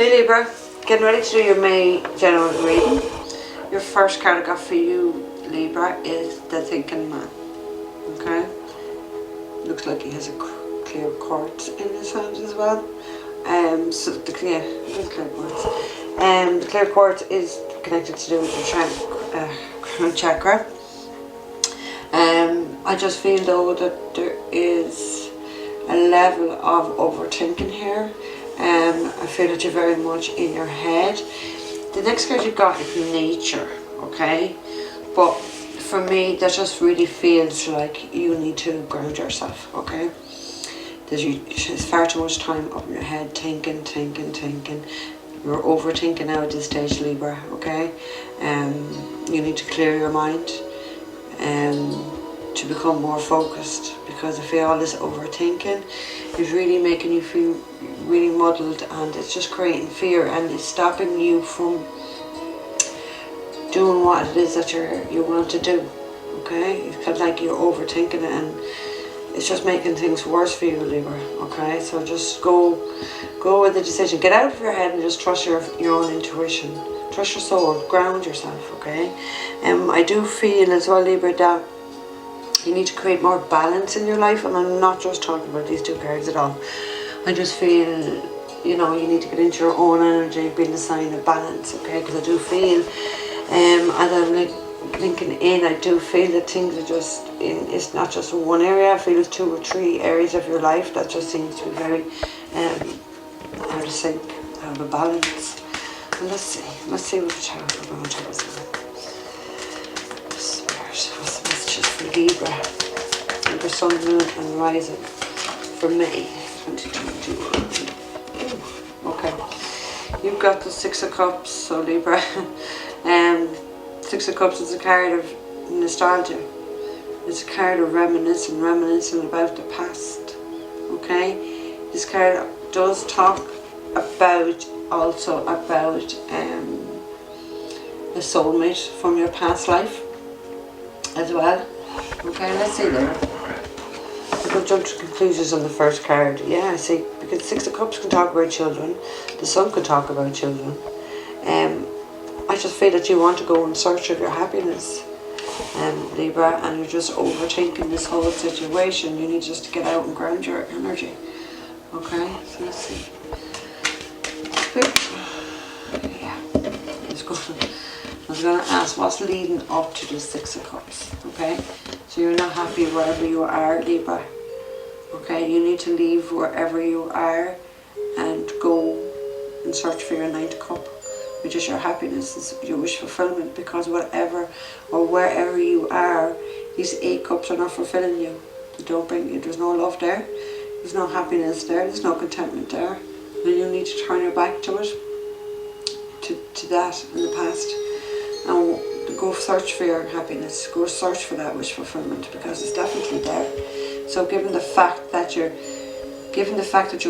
Hey Libra, getting ready to do your May general reading. Your first card I got for you, Libra, is the Thinking Man. Okay? Looks like he has a clear quartz in his hand as well. So the clear quartz. The clear quartz is connected to do with your crown chakra. I just feel though that there is a level of overthinking here. I feel that you're very much in your head. The next card you got is nature, okay? But for me, that just really feels like you need to ground yourself, okay? There's far too much time up in your head, thinking. You're overthinking now at this stage, Libra, okay? You need to clear your mind to become more focused, because I feel all this overthinking is really making you feel really muddled, and it's just creating fear, and it's stopping you from doing what it is that you want to do, okay? It's kind of like you're overthinking it, and it's just making things worse for you, Libra, okay? So just go with the decision. Get out of your head and just trust your own intuition. Trust your soul. Ground yourself, okay? I do feel as well, Libra, that you need to create more balance in your life, and I'm not just talking about these two cards at all. I just feel, you know, you need to get into your own energy, being the sign of balance, okay? Because I do feel, as I'm linking in, I do feel that things are just it's not just in one area. I feel it's 2 or 3 areas of your life that just seems to be very out of sync, out of balance. And let's see what the tarot are going to tell us. What's the messages for Libra? Libra Sun, Moon and Rising for May 2021. Okay, you've got the 6 of Cups, so Libra. 6 of Cups is a card of nostalgia. It's a card of reminiscing about the past. Okay, this card does talk about also about a soulmate from your past life as well. Okay, let's see there. I'm going to jump to conclusions on the first card. Yeah, I see, because 6 of Cups can talk about children. The Sun can talk about children. I just feel that you want to go in search of your happiness, Libra, and you're just overthinking this whole situation. You need just to get out and ground your energy. Okay, so let's see. Yeah, I was going to ask what's leading up to the 6 of Cups. Okay, so you're not happy wherever you are, Libra. Okay, you need to leave wherever you are and go and search for your 9th cup, which is your happiness, is your wish fulfillment, because whatever or wherever you are, these 8 cups are not fulfilling you. They don't bring you, there's no love there, there's no happiness there, there's no contentment there, and you need to turn your back to it, to that in the past, and go search for your happiness, go search for that wish fulfillment, because it's definitely there. So given the fact that you're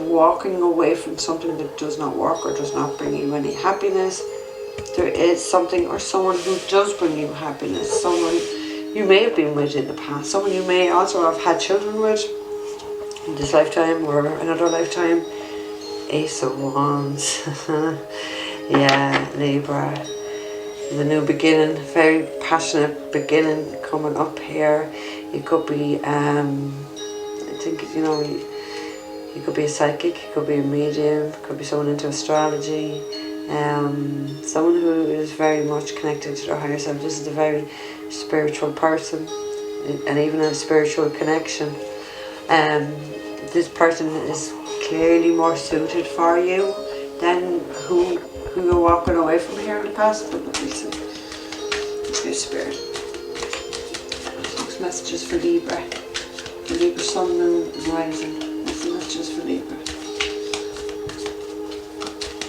walking away from something that does not work or does not bring you any happiness, there is something or someone who does bring you happiness, someone you may have been with in the past, someone you may also have had children with in this lifetime or another lifetime. Ace of Wands. Yeah, Libra. The new beginning, very passionate beginning coming up here. You could be, I think, you know, you could be a psychic, you could be a medium, could be someone into astrology, someone who is very much connected to their higher self. This is a very spiritual person, and even a spiritual connection. This person is clearly more suited for you than who you're walking away from here in the past. But let me see. Okay, Spirit. Next messages for Libra. For Libra Sun, Moon and Rising. That's the messages for Libra.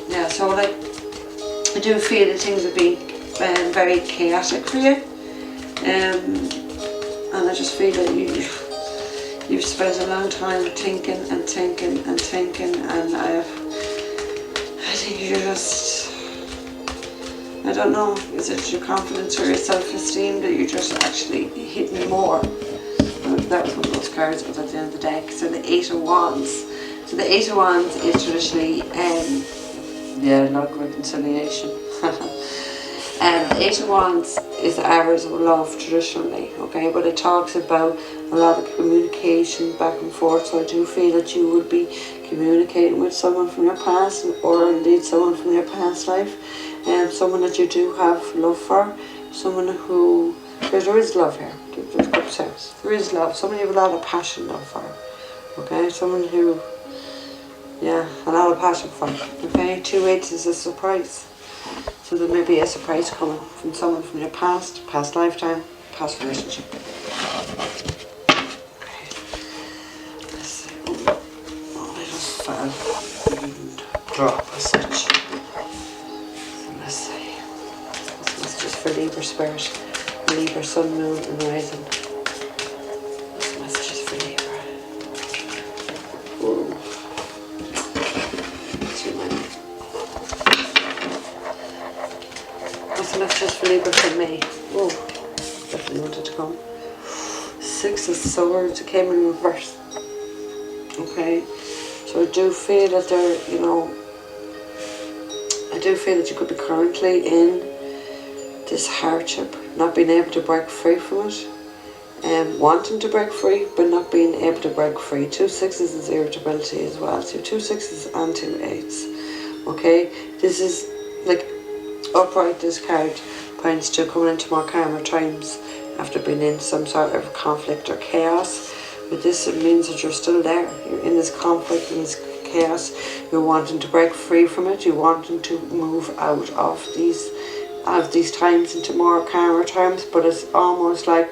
Yeah, so like, I do feel that things have been very chaotic for you. And I just feel that you've spent a long time thinking, and I think you're just, I don't know, is it your confidence or your self-esteem that you're just actually hitting more? That was one of those cards that was at the end of the deck. So the 8 of Wands. So the 8 of Wands is traditionally Yeah, a lot of reconciliation. And 8 of Wands is the hours of love traditionally, okay, but it talks about a lot of communication back and forth. So I do feel that you would be communicating with someone from your past, or indeed someone from your past life, and someone that you do have love for, someone who, there is love here, there's good sense, there is love, someone you have a lot of passion love for, okay, someone who, yeah, a lot of passion for, okay. 2 8 is a surprise. So there may be a surprise coming from someone from your past lifetime, past relationship. Okay. Let's see. Oh, I just fell. Didn't drop as such. So let's see. This is just for Libra spirit. Libra sun, moon and rising. This message is for Libra. Ooh. Too many. That's just for Libra from me. Oh, definitely wanted to come. 6 of Swords, it came in reverse. Okay, so I do feel that there, you know, I do feel that you could be currently in this hardship, not being able to break free from it, and wanting to break free, but not being able to break free. 2 6s is irritability as well. So 2 6s and 2 8s. Okay, this is like upright. This card points to coming into more calmer times after being in some sort of conflict or chaos. But this, it means that you're still there. You're in this conflict, in this chaos. You're wanting to break free from it. You're wanting to move out of these times into more calmer times. But it's almost like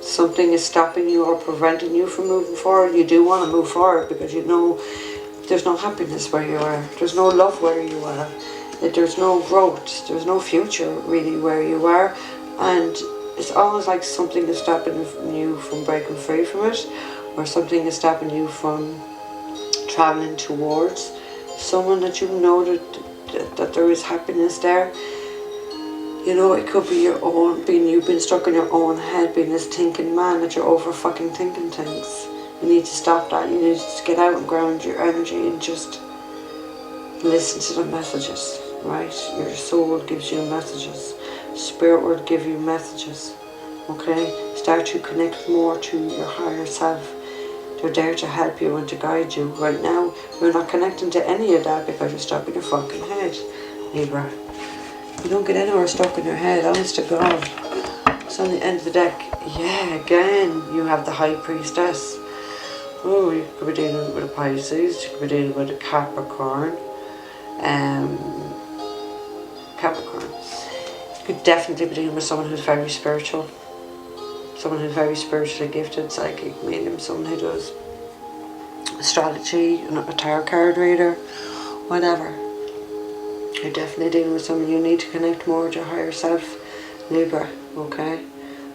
something is stopping you or preventing you from moving forward. You do want to move forward because you know there's no happiness where you are. There's no love where you are. There's no growth, there's no future really where you are, and it's almost like something is stopping you from breaking free from it, or something is stopping you from traveling towards someone that you know that there is happiness there. You know, it could be your own, you've been stuck in your own head, being this thinking man that you're over fucking thinking things. You need to stop that. You need to get out and ground your energy and just listen to the messages. Right, your soul gives you messages, spirit will give you messages. Okay, start to connect more to your higher self. They're there to help you and to guide you. Right now, you're not connecting to any of that because you're stuck in your fucking head, Libra. You don't get anywhere stuck in your head, honest to God. It's on the end of the deck. Yeah, again, you have the High Priestess. Oh, you could be dealing with a Pisces, you could be dealing with a Capricorn. Capricorn. You could definitely be dealing with someone who's very spiritual, someone who's very spiritually gifted, psychic, medium, someone who does astrology, a tarot card reader, whatever. You're definitely dealing with someone. You need to connect more with your higher self, Libra, okay?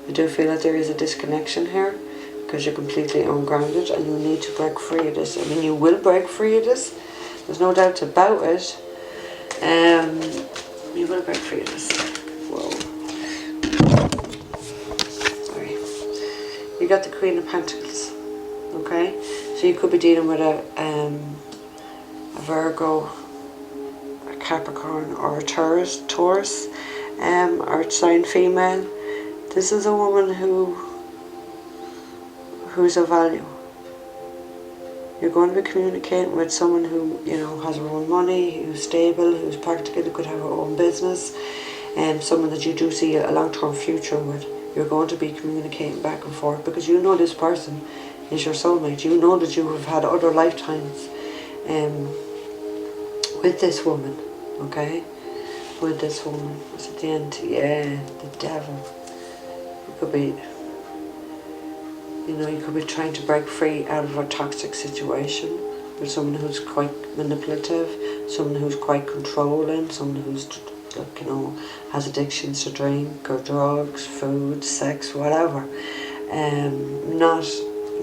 I do feel that there is a disconnection here because you're completely ungrounded and you need to break free of this. I mean, you will break free of this. There's no doubt about it. You will break free of this. Whoa. Sorry. You got the Queen of Pentacles. Okay? So you could be dealing with a Virgo, a Capricorn, or a Taurus, earth sign female. This is a woman who's of value. You're going to be communicating with someone who, you know, has her own money, who's stable, who's practical, who could have her own business, and someone that you do see a long-term future with. You're going to be communicating back and forth because you know this person is your soulmate. You know that you have had other lifetimes with this woman, okay? With this woman. What's at the end? Yeah, the devil. You could be... You know, you could be trying to break free out of a toxic situation with someone who's quite manipulative, someone who's quite controlling, someone who's, like, you know, has addictions to drink or drugs, food, sex, whatever.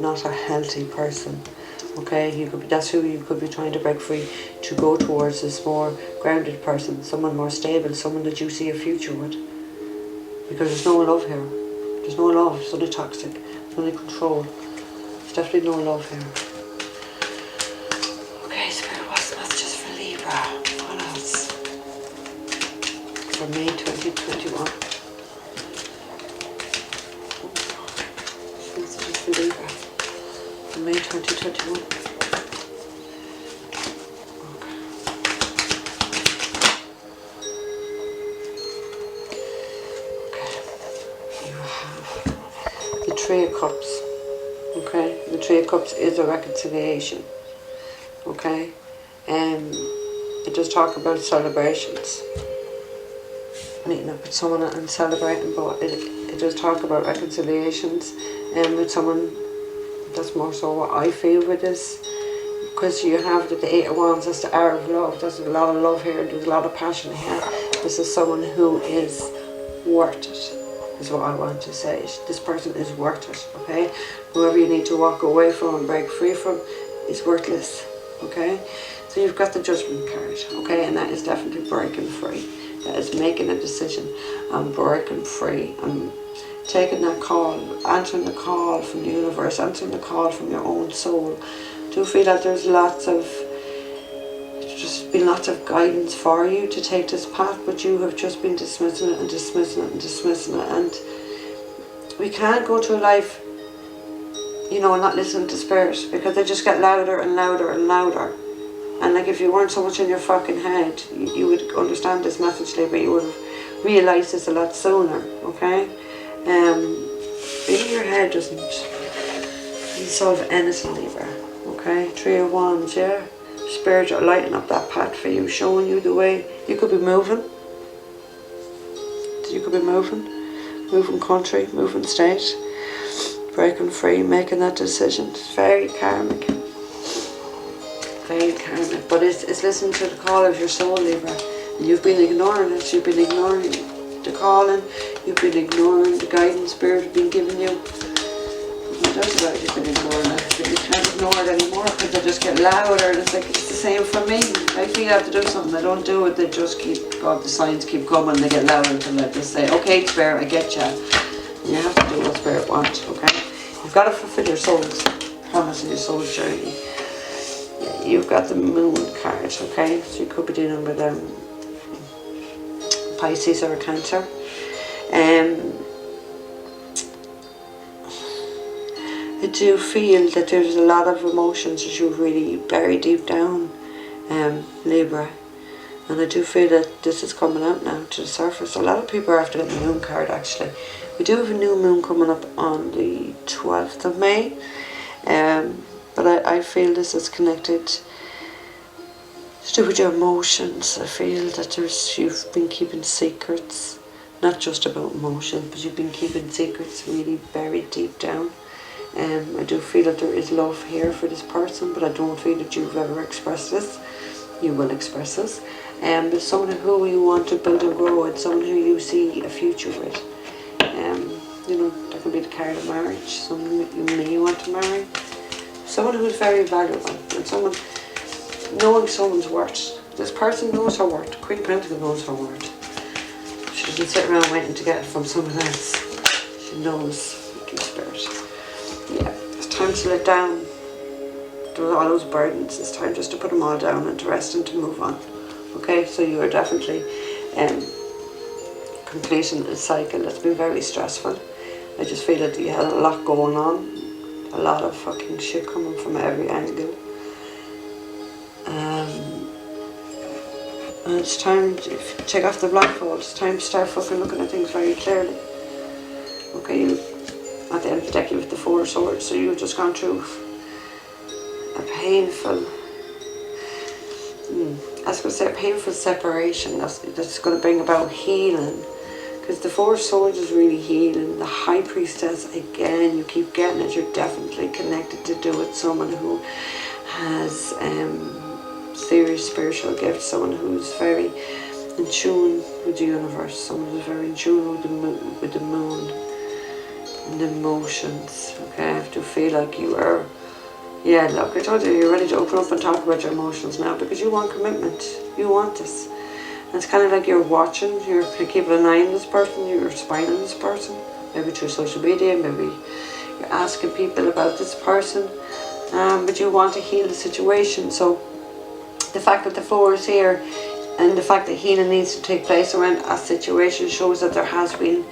Not a healthy person. Okay, that's who you could be trying to break free to go towards this more grounded person, someone more stable, someone that you see a future with. Because there's no love here. There's no love. It's only toxic. It's only control. There's definitely no love here. Okay, Spirit, what's the messages for Libra? What else? for May 2021. Messages for Libra for May 2021. Three of Cups. Okay, the Three of Cups is a reconciliation. Okay, it does talk about celebrations, meeting up with someone and celebrating, but it does talk about reconciliations and with someone. That's more so what I feel with this, because you have the Eight of Wands. That's the hour of love. There's a lot of love here. There's a lot of passion here. This is someone who is worth it, is what I want to say. This person is worth it, okay? Whoever you need to walk away from and break free from is worthless, okay? So you've got the Judgment card, okay? And that is definitely breaking free. That is making a decision. I'm breaking free. I'm taking that call, answering the call from the universe, answering the call from your own soul. I do feel that there's just been lots of guidance for you to take this path, but you have just been dismissing it and dismissing it and dismissing it. And we can't go through life, you know, not listening to spirits, because they just get louder and louder and louder. And like, if you weren't so much in your fucking head, you would understand this message, Libra. You would have realised this a lot sooner, okay? Even your head doesn't solve anything, Libra, okay? Three of Wands, yeah? Spirit are lighting up that path for you, showing you the way. You could be moving. You could be moving country, moving state, breaking free, making that decision. It's very karmic. Very karmic. But it's listening to the call of your soul, Libra. And you've been ignoring it. You've been ignoring the calling. You've been ignoring the guidance Spirit has been giving you. You've been ignoring it, but you can't ignore it anymore because they just get louder. And it's like, it's the same for me. I feel I have to do something, I don't do it, they just keep, God, the signs keep coming, they get louder until I just say, okay, Spirit, I get you. And you have to do what Spirit wants, okay? You've got to fulfill your soul's promise and your soul's journey. Yeah, you've got the Moon card, okay? So you could be dealing with Pisces or a Cancer. I do feel that there's a lot of emotions that you've really buried deep down, Libra. And I do feel that this is coming out now to the surface. A lot of people are after getting the Moon card, actually. We do have a new moon coming up on the 12th of May. But I feel this is connected to do with your emotions. I feel that you've been keeping secrets. Not just about emotions, but you've been keeping secrets really buried deep down. I do feel that there is love here for this person, but I don't feel that you've ever expressed this. You will express this. There's someone who you want to build and grow with, someone who you see a future with. You know, that could be the card of marriage, someone you may want to marry. Someone who's very valuable, and someone, knowing someone's worth. This person knows her worth. Queen of Pentacles knows her worth. She doesn't sit around waiting to get it from someone else. She knows, fucking Spirit. Yeah, it's time to let down all those burdens. It's time just to put them all down and to rest and to move on. Okay, so you are definitely completing a cycle that's been very stressful. I just feel that you had a lot going on, a lot of fucking shit coming from every angle. And it's time to take off the blindfold. It's time to start fucking looking at things very clearly. Okay, at the end of the deck you have the Four of Swords, so you've just gone through a painful, I was going to say a painful separation that's going to bring about healing. Because the Four of Swords is really healing. The High Priestess, again, you keep getting it, you're definitely connected to do with someone who has serious spiritual gifts, someone who's very in tune with the universe, someone who's very in tune with the moon and the emotions. Okay, I do feel like you are, yeah, look, I told you, you're ready to open up and talk about your emotions now because you want commitment, you want this. And it's kind of like you're watching, you're keeping an eye on this person, you're spying on this person, maybe through social media, maybe you're asking people about this person, but you want to heal the situation. So the fact that the Four is here, And the fact that healing needs to take place around a situation shows that there has been,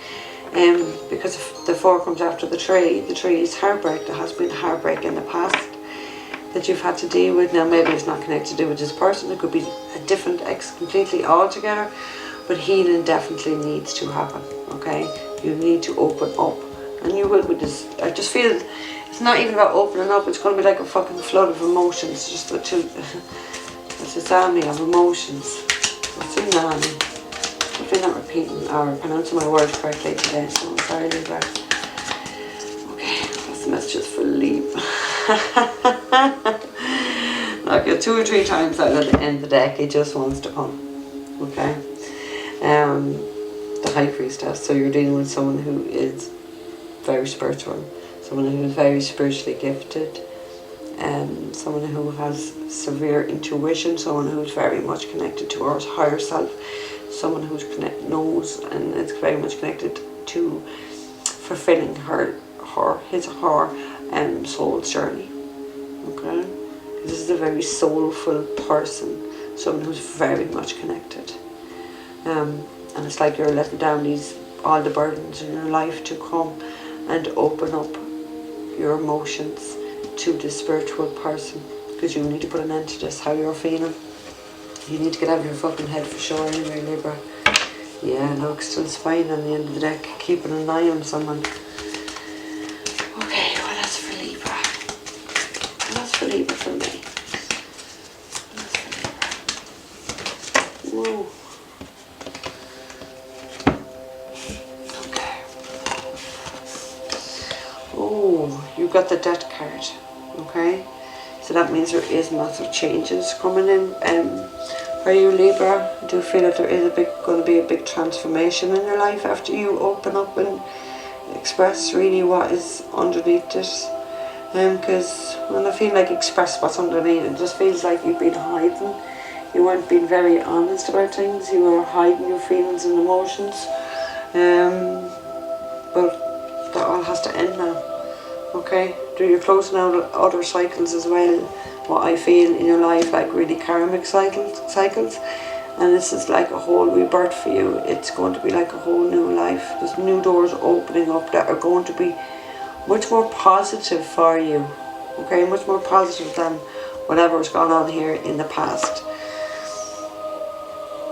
because the 4 comes after the 3 is heartbreak. There has been heartbreak in the past that you've had to deal with. Now maybe it's not connected to do with this person, it could be a different ex completely altogether, but healing definitely needs to happen, okay? You need to open up, and you will with this. I just feel it's not even about opening up, it's going to be like a fucking flood of emotions, just a tsunami of emotions, a tsunami. Hopefully not repeating or pronouncing my words correctly today, so I'm sorry, Libra. Okay, that's the messages for Libra. Okay, 2 or 3 times out of the end of the deck, it just wants to come. Okay, the High Priestess. So you're dealing with someone who is very spiritual, someone who is very spiritually gifted, someone who has severe intuition, someone who's very much connected to her higher self, someone who's knows and is very much connected to fulfilling his or her soul's journey. Okay, this is a very soulful person, someone who's very much connected, and it's like you're letting down all the burdens in your life to come and open up your emotions to this spiritual person, because you need to put an end to this, how you're feeling. You need to get out of your fucking head for sure anyway, Libra. Yeah, look, still spying on the end of the deck, keeping an eye on someone. Okay, well that's for Libra. That's for Libra for me. That's for Libra. Whoa. Okay. Oh, you got the Death card. Okay. So that means there is massive changes coming in. For you, Libra, I do feel that there is going to be a big transformation in your life after you open up and express really what is underneath this. Because when I feel like express what's underneath, it just feels like you've been hiding. You weren't being very honest about things. You were hiding your feelings and emotions. But that all has to end now. Okay, you're closing out other cycles as well, what I feel in your life, like really karmic cycles, and this is like a whole rebirth for you. It's going to be like a whole new life. There's new doors opening up that are going to be much more positive for you, okay, much more positive than whatever's gone on here in the past.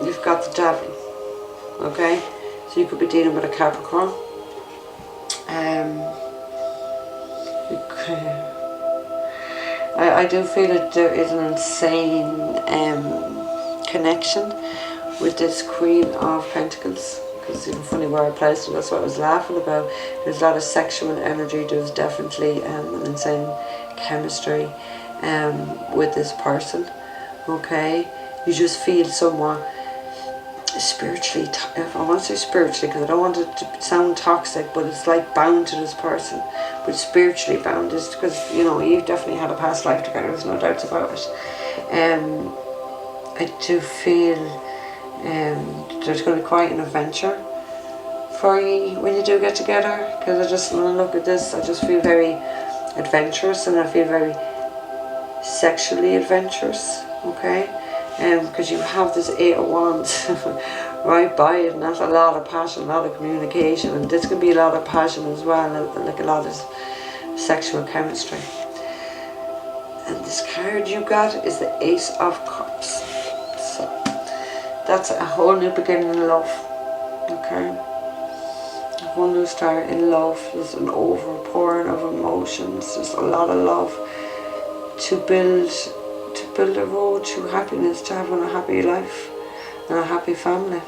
You've got the Devil, okay, so you could be dealing with a Capricorn. I do feel that there is an insane connection with this Queen of Pentacles, because it's funny where I placed it, that's what I was laughing about. There's a lot of sexual energy, there's definitely an insane chemistry with this person, okay? You just feel somewhat spiritually, I want to say spiritually because I don't want it to sound toxic, but it's like bound to this person, but spiritually bound is because, you know, you've definitely had a past life together, there's no doubts about it. I do feel there's going to be quite an adventure for you when you do get together, because I just, when I look at this, I just feel very adventurous, and I feel very sexually adventurous, okay? Because you have this 8 of Wands right by it, and that's a lot of passion, a lot of communication, and this can be a lot of passion as well, like a lot of sexual chemistry. And this card you got is the Ace of Cups. So that's a whole new beginning in love, okay? A whole new start in love. There's an overpouring of emotions. There's a lot of love to build a road to happiness, to having a happy life and a happy family,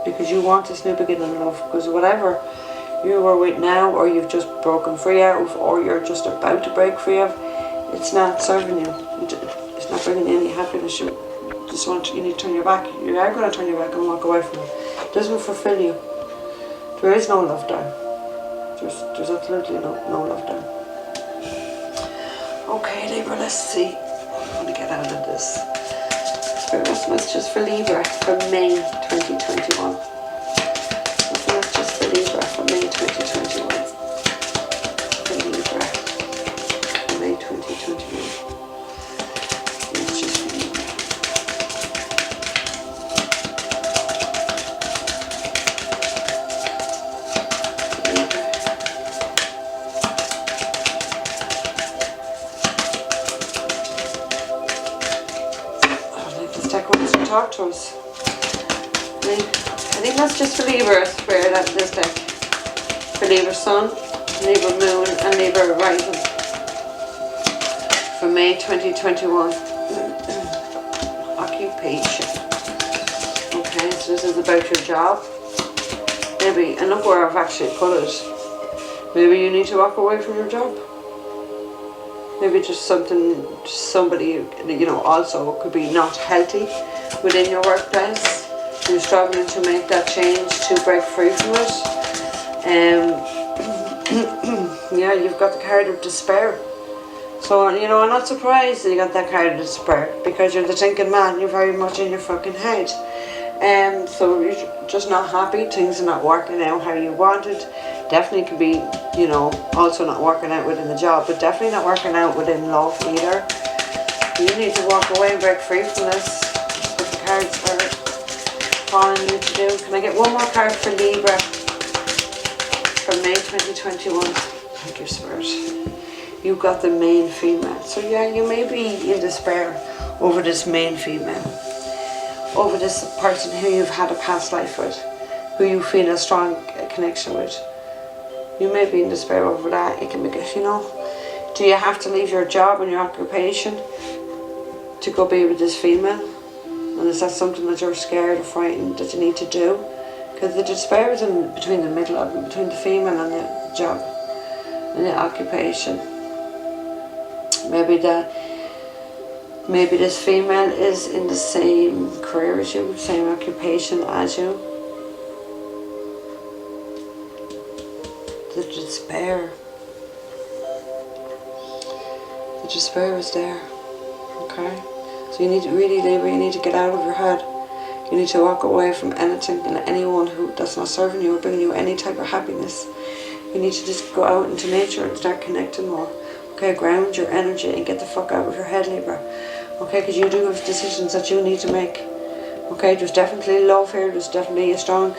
because you want this new beginning in love. Because whatever you were with now, or you've just broken free out of, or you're just about to break free of, it's not serving you. It's not bringing you any happiness. You need to turn your back. You are going to turn your back and walk away from it. It doesn't fulfill you. There is no love there. There's absolutely no love there. Okay, Libra, let's see. I'm going to get out of this. Spirit messages for Libra for May 2021. Messages for Libra for May 2021. For Libra for May 2021. Messages for Libra. actually. I think that's just for Libra, I swear, that this deck. For Libra Sun, Libra Moon, and Libra Rising. For May 2021. Occupation. Okay, so this is about your job. Maybe, and look where I've actually put it. Maybe you need to walk away from your job. Maybe just somebody, you know, also could be not healthy within your workplace. You're struggling to make that change to break free from it. Yeah, you've got the card of despair. So, you know, I'm not surprised that you got that card of despair, because you're the thinking man, you're very much in your fucking head. So you're just not happy, things are not working out how you wanted. Definitely could be, you know, also not working out within the job, but definitely not working out within love either. You need to walk away and break free from this. That's what the cards are calling you to do. Can I get one more card for Libra for May 2021? Thank you, Spirit. You got the main female. So yeah, you may be in despair over this main female. Over this person who you've had a past life with, who you feel a strong connection with. You may be in despair over that. It can be, you know, do you have to leave your job and your occupation to go be with this female? And is that something that you're scared or frightened that you need to do? Because the despair is in between the middle of it, between the female and the job and the occupation. Maybe this female is in the same career as you, same occupation as you. The despair. The despair is there. Okay? So you need to really, Libra, you need to get out of your head. You need to walk away from anything and anyone that's not serving you or bringing you any type of happiness. You need to just go out into nature and start connecting more. Okay, ground your energy and get the fuck out of your head, Libra. Okay, because you do have decisions that you need to make. Okay, there's definitely love here. There's definitely a strong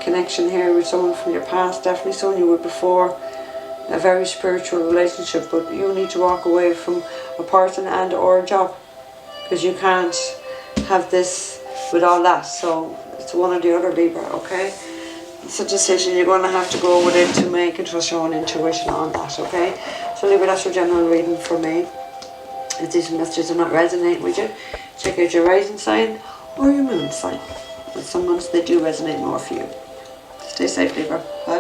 connection here with someone from your past. Definitely someone you were before. A very spiritual relationship. But you need to walk away from a person and or a job. Because you can't have this with all that. So it's one or the other, Libra, okay? It's a decision you're going to have to go within to make and trust your own intuition on that, okay? So Libra, that's your general reading for May. If these messages are not resonating with you, check out your rising sign or your moon sign. And some months they do resonate more for you. Stay safe, Libra. Bye.